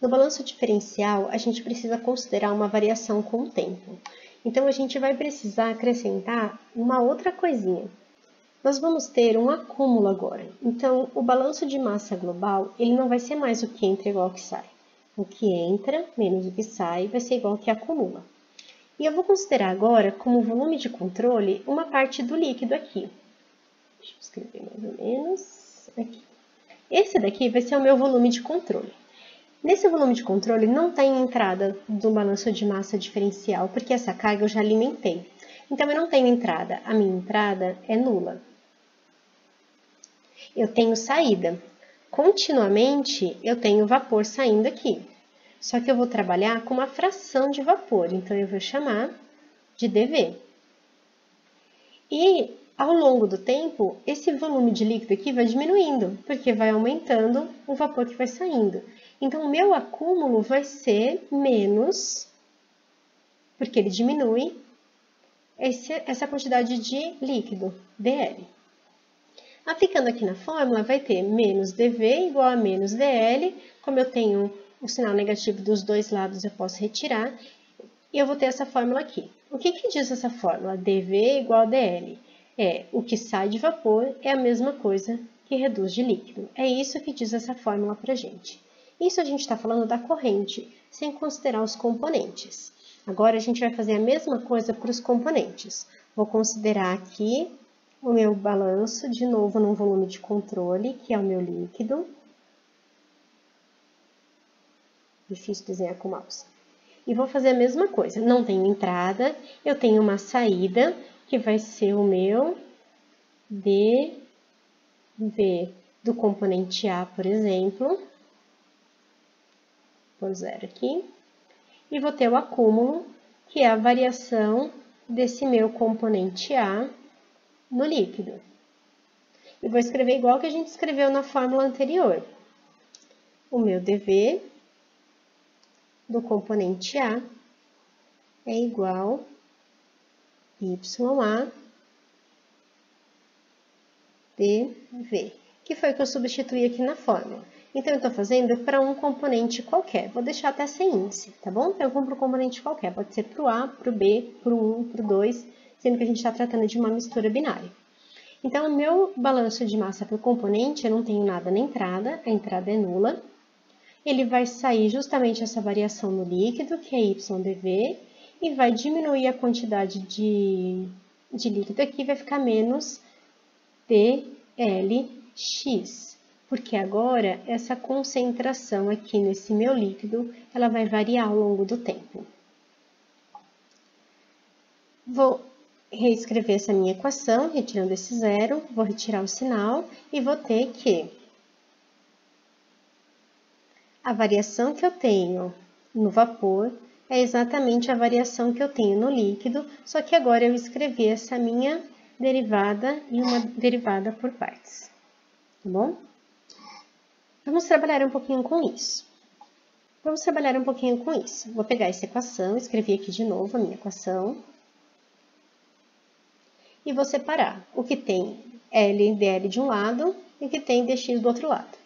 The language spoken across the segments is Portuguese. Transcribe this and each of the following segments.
No balanço diferencial, a gente precisa considerar uma variação com o tempo. Então, a gente vai precisar acrescentar uma outra coisinha. Nós vamos ter um acúmulo agora. Então, o balanço de massa global, ele não vai ser mais o que entra igual ao que sai. O que entra menos o que sai vai ser igual ao que acumula. E eu vou considerar agora, como volume de controle, uma parte do líquido aqui. Deixa eu escrever mais ou menos aqui. Esse daqui vai ser o meu volume de controle. Nesse volume de controle não tem entrada do balanço de massa diferencial, porque essa carga eu já alimentei. Então, eu não tenho entrada. A minha entrada é nula. Eu tenho saída. Continuamente, eu tenho vapor saindo aqui. Só que eu vou trabalhar com uma fração de vapor. Então, eu vou chamar de dV. E, ao longo do tempo, esse volume de líquido aqui vai diminuindo, porque vai aumentando o vapor que vai saindo. Então, o meu acúmulo vai ser menos, porque ele diminui, essa quantidade de líquido, dL. Aplicando aqui na fórmula, vai ter menos dV igual a menos dL. Como eu tenho o sinal negativo dos dois lados, eu posso retirar. E eu vou ter essa fórmula aqui. O que diz essa fórmula? dV igual a dL. O que sai de vapor é a mesma coisa que reduz de líquido. É isso que diz essa fórmula para a gente. Isso a gente está falando da corrente, sem considerar os componentes. Agora, a gente vai fazer a mesma coisa para os componentes. Vou considerar aqui o meu balanço, de novo, num volume de controle, que é o meu líquido. Difícil desenhar com mouse. E vou fazer a mesma coisa. Não tenho entrada, eu tenho uma saída, que vai ser o meu dV do componente A, por exemplo. Por zero aqui. E vou ter o acúmulo, que é a variação desse meu componente A no líquido. E vou escrever igual que a gente escreveu na fórmula anterior. O meu dV do componente A é igual a YA dV, que foi o que eu substituí aqui na fórmula. Então, eu estou fazendo para um componente qualquer. Vou deixar até sem índice, tá bom? Eu vou para um componente qualquer. Pode ser para o A, para o B, para o 1, para o 2, sendo que a gente está tratando de uma mistura binária. Então, o meu balanço de massa por componente, eu não tenho nada na entrada, a entrada é nula. Ele vai sair justamente essa variação no líquido, que é YdV, e vai diminuir a quantidade de líquido aqui, vai ficar menos dLx. Porque agora, essa concentração aqui nesse meu líquido, ela vai variar ao longo do tempo. Vou reescrever essa minha equação, retirando esse zero, vou retirar o sinal e vou ter que a variação que eu tenho no vapor é exatamente a variação que eu tenho no líquido, só que agora eu escrevi essa minha derivada e uma derivada por partes, tá bom? Vamos trabalhar um pouquinho com isso. Vou pegar essa equação, escrevi aqui de novo a minha equação. E vou separar o que tem L dL de um lado e o que tem dx do outro lado.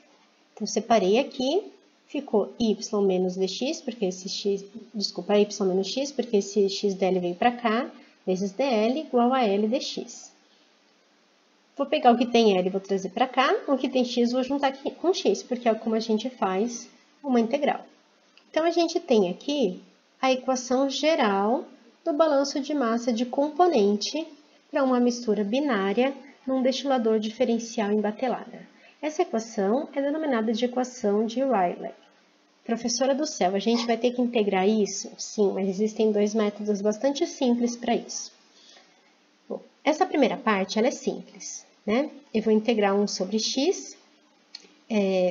Então, separei aqui, ficou y menos dx, porque esse x, desculpa, y menos x, porque esse x dl veio para cá, vezes dl igual a L dx. Vou pegar o que tem L e vou trazer para cá, o que tem x vou juntar aqui com x, porque é como a gente faz uma integral. Então, a gente tem aqui a equação geral do balanço de massa de componente para uma mistura binária num destilador diferencial embatelada. Essa equação é denominada de equação de Rayleigh. Professora do céu, a gente vai ter que integrar isso? Sim, mas existem dois métodos bastante simples para isso. Bom, essa primeira parte ela é simples, né? Eu vou integrar 1 sobre x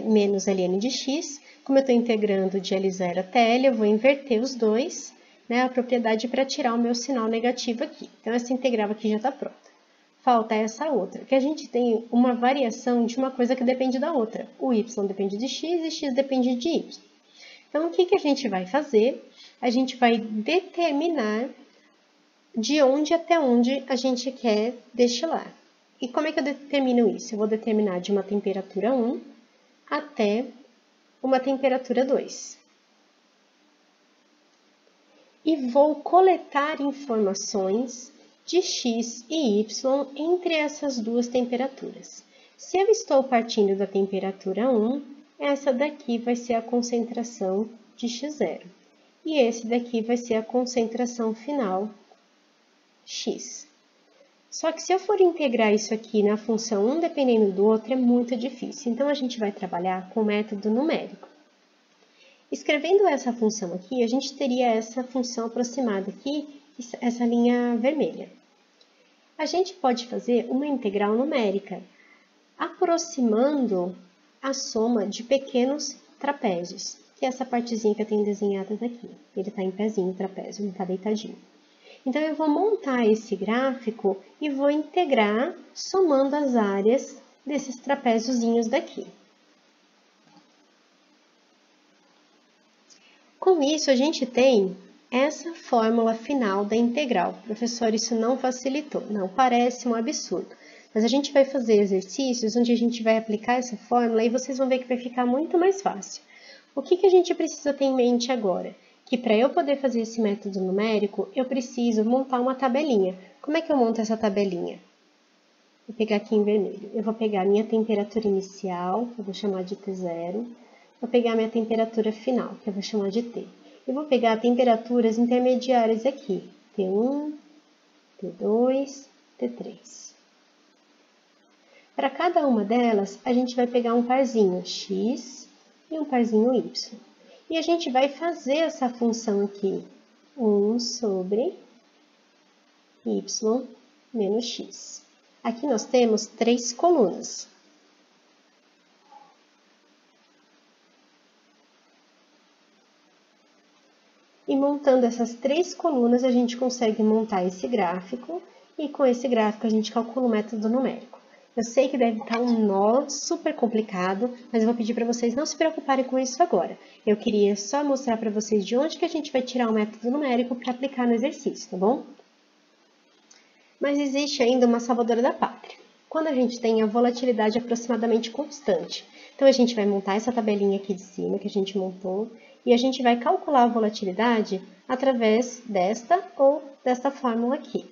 menos ln de x. Como eu estou integrando de L0 até L, eu vou inverter os dois, né, a propriedade para tirar o meu sinal negativo aqui. Então, essa integral aqui já está pronta. Falta essa outra, que a gente tem uma variação de uma coisa que depende da outra. O y depende de x e x depende de y. Então, o que a gente vai fazer? A gente vai determinar de onde até onde a gente quer destilar. E como é que eu determino isso? Eu vou determinar de uma temperatura 1 até uma temperatura 2. e vou coletar informações de x e y entre essas duas temperaturas. Se eu estou partindo da temperatura 1, essa daqui vai ser a concentração de x0. E esse daqui vai ser a concentração final x. Só que se eu for integrar isso aqui na função um dependendo do outro, é muito difícil. Então, a gente vai trabalhar com o método numérico. Escrevendo essa função aqui, a gente teria essa função aproximada aqui, essa linha vermelha. A gente pode fazer uma integral numérica, aproximando a soma de pequenos trapézios, que é essa partezinha que eu tenho desenhada daqui. Ele está em pezinho, o trapézio, não está deitadinho. Então, eu vou montar esse gráfico e vou integrar somando as áreas desses trapéziozinhos daqui. Com isso, a gente tem essa fórmula final da integral. Professor, isso não facilitou. Não, parece um absurdo. Mas a gente vai fazer exercícios onde a gente vai aplicar essa fórmula e vocês vão ver que vai ficar muito mais fácil. O que a gente precisa ter em mente agora? Que para eu poder fazer esse método numérico, eu preciso montar uma tabelinha. Como é que eu monto essa tabelinha? Vou pegar aqui em vermelho. Eu vou pegar a minha temperatura inicial, eu vou chamar de T0. Vou pegar a minha temperatura final, que eu vou chamar de T. E vou pegar temperaturas intermediárias aqui. T1, T2, T3. Para cada uma delas, a gente vai pegar um parzinho x e um parzinho y. E a gente vai fazer essa função aqui, 1 sobre y menos x. Aqui nós temos 3 colunas. E montando essas 3 colunas, a gente consegue montar esse gráfico, e com esse gráfico a gente calcula o método numérico. Eu sei que deve estar um nó super complicado, mas eu vou pedir para vocês não se preocuparem com isso agora. Eu queria só mostrar para vocês de onde que a gente vai tirar o método numérico para aplicar no exercício, tá bom? Mas existe ainda uma salvadora da pátria. Quando a gente tem a volatilidade aproximadamente constante. Então, a gente vai montar essa tabelinha aqui de cima que a gente montou e a gente vai calcular a volatilidade através desta ou desta fórmula aqui,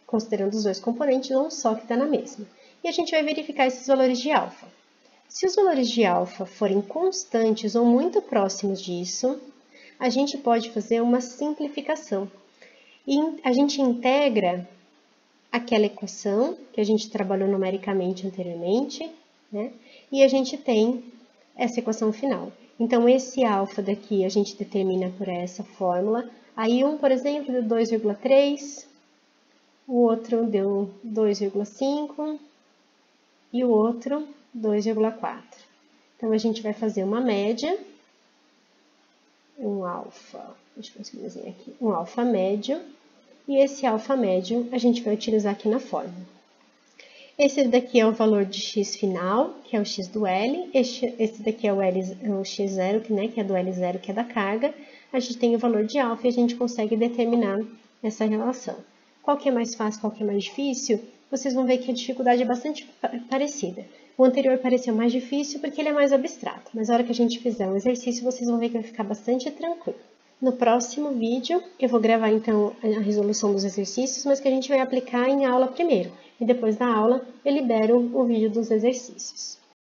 considerando os dois componentes ou um só que está na mesma. E a gente vai verificar esses valores de alfa. Se os valores de alfa forem constantes ou muito próximos disso, a gente pode fazer uma simplificação. E a gente integra aquela equação que a gente trabalhou numericamente anteriormente, né? E a gente tem essa equação final. Então, esse alfa daqui a gente determina por essa fórmula. Aí, um, por exemplo, deu 2,3, o outro deu 2,5 e o outro 2,4. Então, a gente vai fazer uma média, um alfa, deixa eu conseguir desenhar aqui, um alfa médio, e esse alfa médio a gente vai utilizar aqui na fórmula. Esse daqui é o valor de x final, que é o x do L, esse daqui é o x0, que é do L0, que é da carga. A gente tem o valor de alfa e a gente consegue determinar essa relação. Qual que é mais fácil, qual que é mais difícil? Vocês vão ver que a dificuldade é bastante parecida. O anterior pareceu mais difícil porque ele é mais abstrato, mas na hora que a gente fizer um exercício, vocês vão ver que vai ficar bastante tranquilo. No próximo vídeo, eu vou gravar então a resolução dos exercícios, mas que a gente vai aplicar em aula primeiro. E depois da aula, eu libero o vídeo dos exercícios.